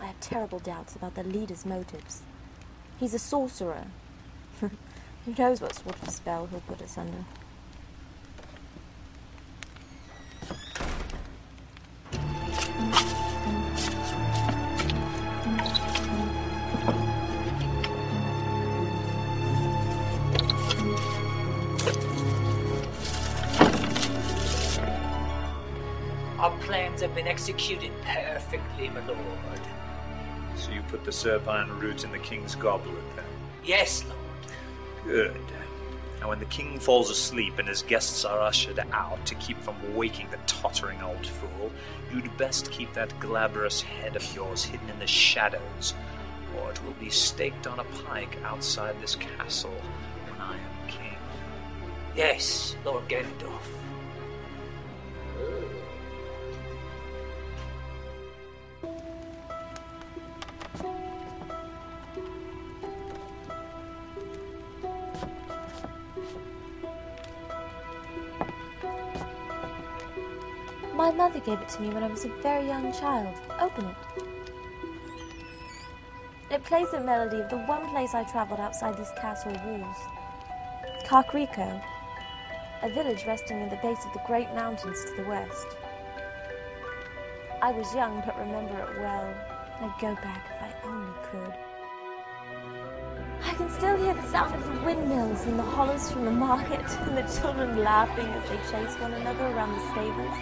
I have terrible doubts about the leader's motives. He's a sorcerer. Who knows what sort of spell he'll put us under. Our plans have been executed perfectly, my lord. So you put the serpine root in the king's goblet, then? Yes, lord. Good. Now when the king falls asleep and his guests are ushered out to keep from waking the tottering old fool, you'd best keep that glabrous head of yours hidden in the shadows, or it will be staked on a pike outside this castle when I am king. Yes, Lord Ganondorf. My mother gave it to me when I was a very young child. Open it. It plays the melody of the one place I travelled outside these castle walls. Karkriko, a village resting in the base of the great mountains to the west. I was young, but remember it well. I'd go back if I only could. I can still hear the sound of the windmills and the hollows from the market, and the children laughing as they chase one another around the stables.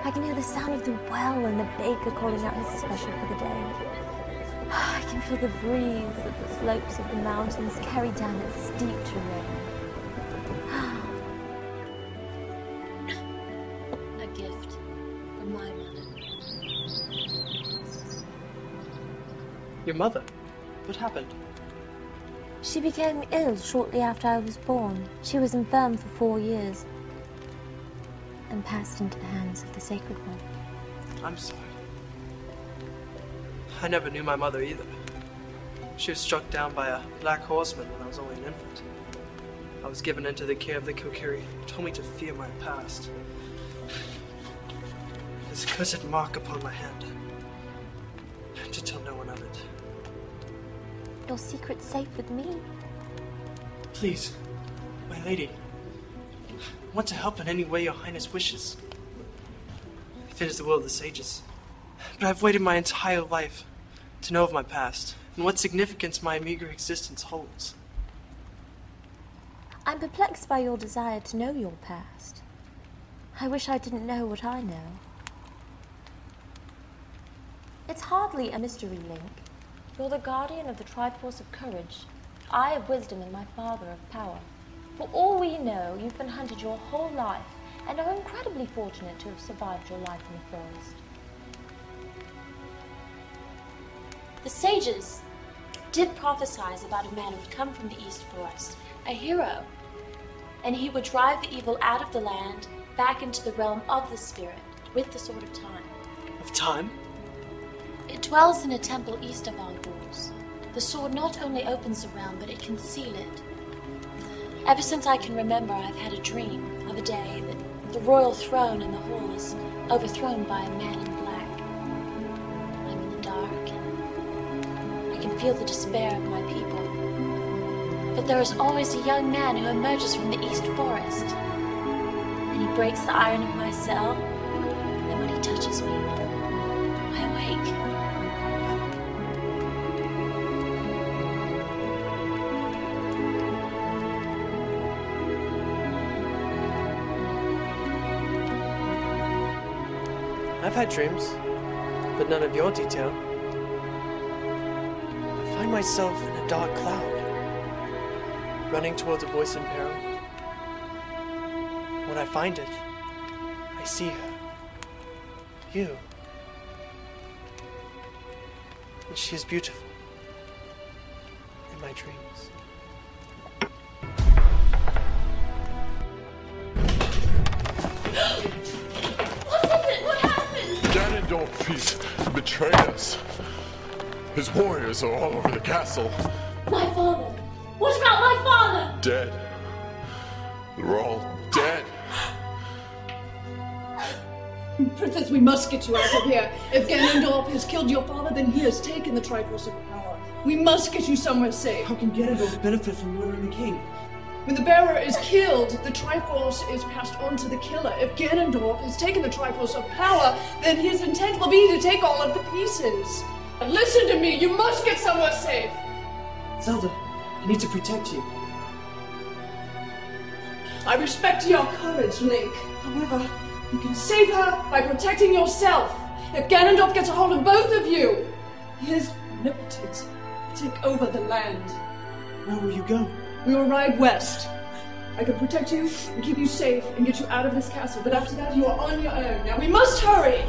I can hear the sound of the well and the baker calling out his special for the day. I can feel the breeze that the slopes of the mountains carry down its steep terrain. A gift from my mother. Your mother? What happened? She became ill shortly after I was born. She was infirm for 4 years and passed into the hands of the Sacred One. I'm sorry. I never knew my mother either. She was struck down by a black horseman when I was only an infant. I was given into the care of the Kokiri, who told me to fear my past. There's a cursed mark upon my hand. To tell no one of it. Your secret's safe with me. Please, my lady. I want to help in any way your highness wishes. If it is the will of the sages. But I've waited my entire life to know of my past and what significance my meager existence holds. I'm perplexed by your desire to know your past. I wish I didn't know what I know. It's hardly a mystery, Link. You're the guardian of the Triforce of Courage, I of Wisdom, and my father of Power. For all we know, you've been hunted your whole life, and are incredibly fortunate to have survived your life in the forest. The sages did prophesize about a man who would come from the East Forest, a hero, and he would drive the evil out of the land, back into the realm of the spirit, with the Sword of Time. Of time? It dwells in a temple east of our walls. The sword not only opens the realm, but it can seal it. Ever since I can remember, I've had a dream of a day that the royal throne in the hall is overthrown by a man in black. I'm in the dark, and I can feel the despair of my people. But there is always a young man who emerges from the East Forest, and he breaks the iron of my cell, and when he touches me, I awake. I've had dreams, but none of your detail. I find myself in a dark cloud, running towards a voice in peril. When I find it, I see her. You. And she is beautiful. In my dreams. Ganondorf, he's betrayed us. His warriors are all over the castle. My father! What about my father? Dead. They're all dead. Princess, we must get you out of here. If Ganondorf has killed your father, then he has taken the Triforce of Power. We must get you somewhere safe. How can Ganondorf benefit from murdering the king? When the bearer is killed, the Triforce is passed on to the killer. If Ganondorf has taken the Triforce of Power, then his intent will be to take all of the pieces. Listen to me, you must get somewhere safe. Zelda, I need to protect you. I respect your courage, Link. However, you can save her by protecting yourself. If Ganondorf gets a hold of both of you, he is omnipotent. Take over the land. Where will you go? We will ride west. I can protect you and keep you safe and get you out of this castle, but after that you are on your own. Now we must hurry!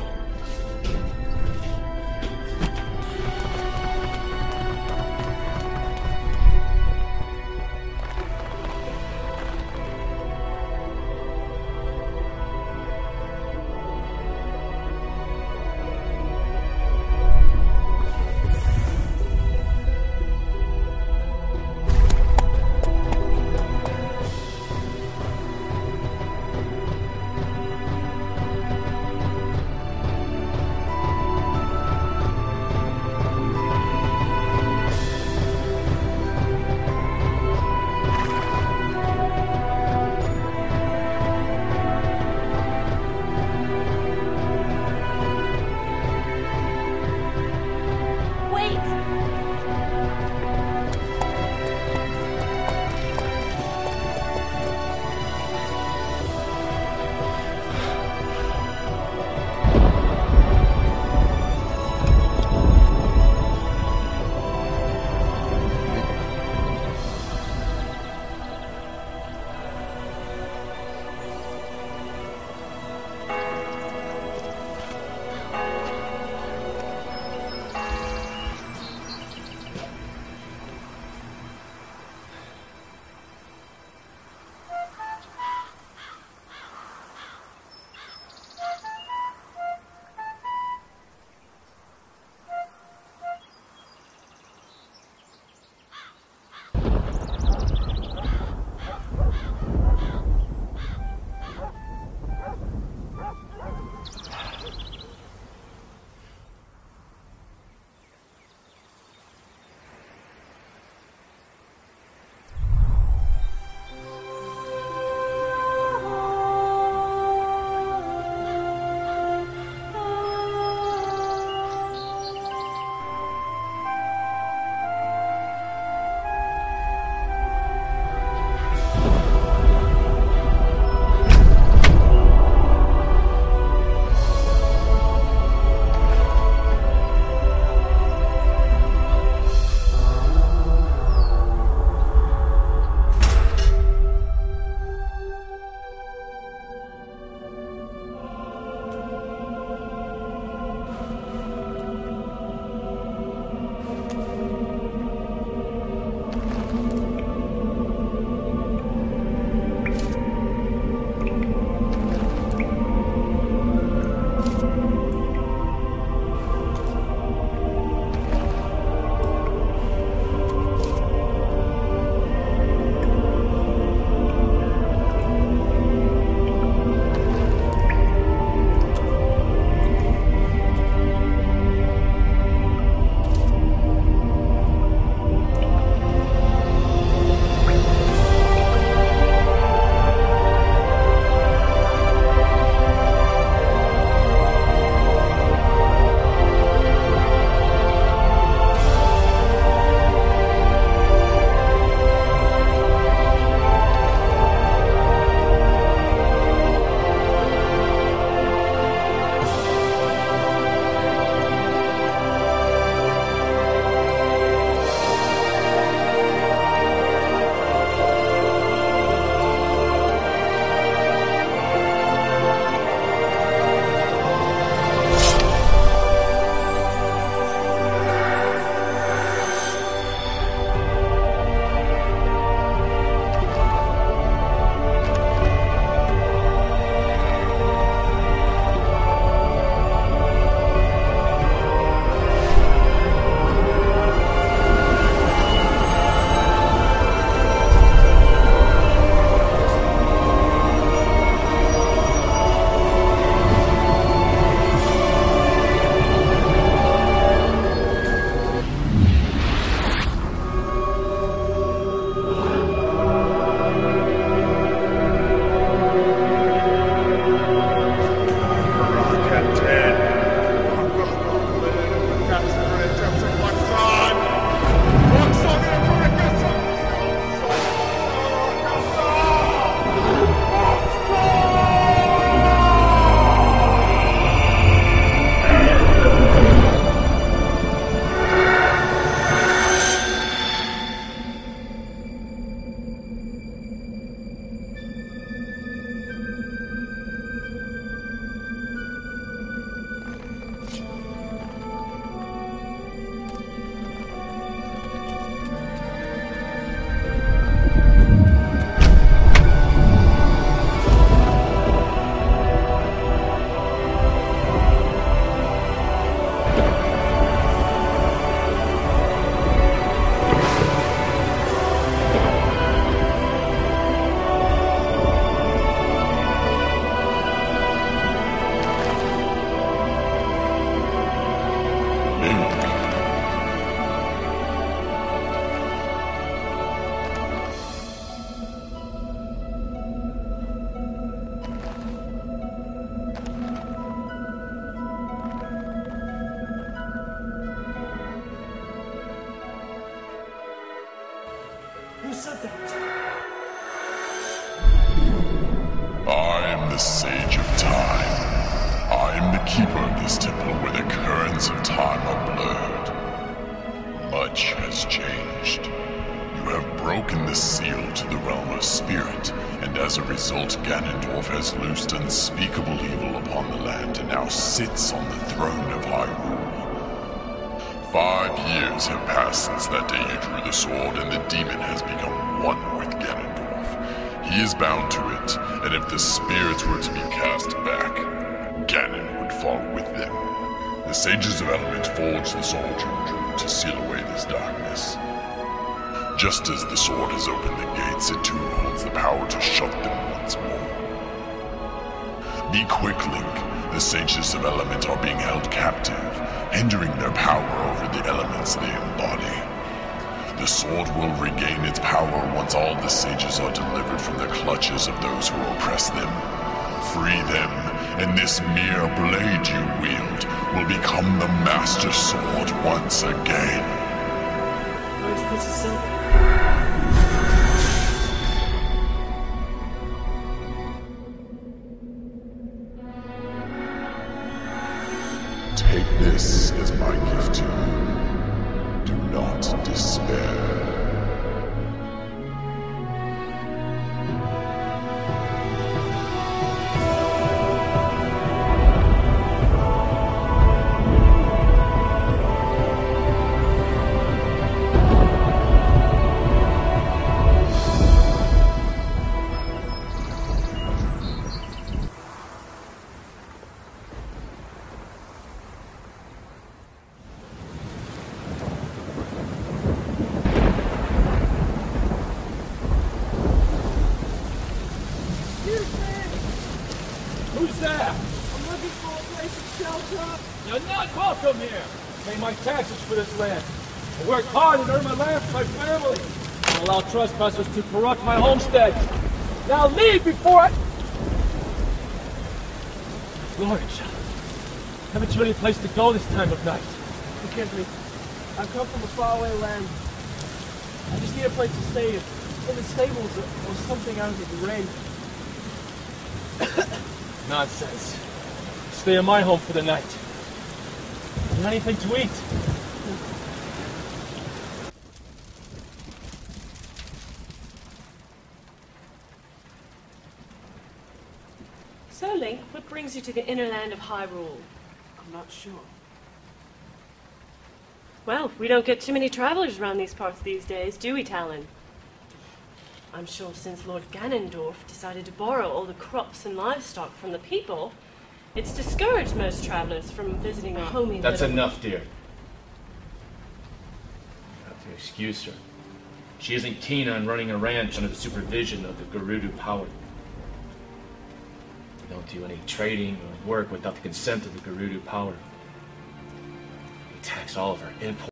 Who said that? I am the Sage of Time. I am the keeper of this temple where the currents of time are blurred. Much has changed. You have broken the seal to the realm of spirit, and as a result, Ganondorf has loosed unspeakable evil upon the land and now sits on the throne of Hyrule. 5 years have passed since that day you drew the sword, and the demon has become one with Ganondorf. He is bound to it, and if the spirits were to be cast back, Ganon would fall with them. The Sages of Element forged the sword you drew to seal away this darkness. Just as the sword has opened the gates, it too holds the power to shut them once more. Be quick, Link. The Sages of Element are being held captive, hindering their power over the elements they embody. The sword will regain its power once all the sages are delivered from the clutches of those who oppress them. Free them, and this mere blade you wield will become the Master Sword once again. Where's Princess Zelda? Take this as my gift to you. Do not despair. Who's there? I'm looking for a place of shelter. You're not welcome here. I pay my taxes for this land. I work hard and earn my land for my family. I don't allow trespassers to corrupt my homestead. Now leave before I... George, haven't you any place to go this time of night? Forgive me. I come from a faraway land. I just need a place to stay in the stables or something out of the rain. Nonsense. Stay in my home for the night. And anything to eat? So, Link, what brings you to the inner land of Hyrule? I'm not sure. Well, we don't get too many travelers around these parts these days, do we, Talon? I'm sure since Lord Ganondorf decided to borrow all the crops and livestock from the people, it's discouraged most travelers from visiting our homey That's little... enough, dear. You have to excuse her. She isn't keen on running a ranch under the supervision of the Gerudo power. We don't do any trading or work without the consent of the Gerudo power. We tax all of our imports.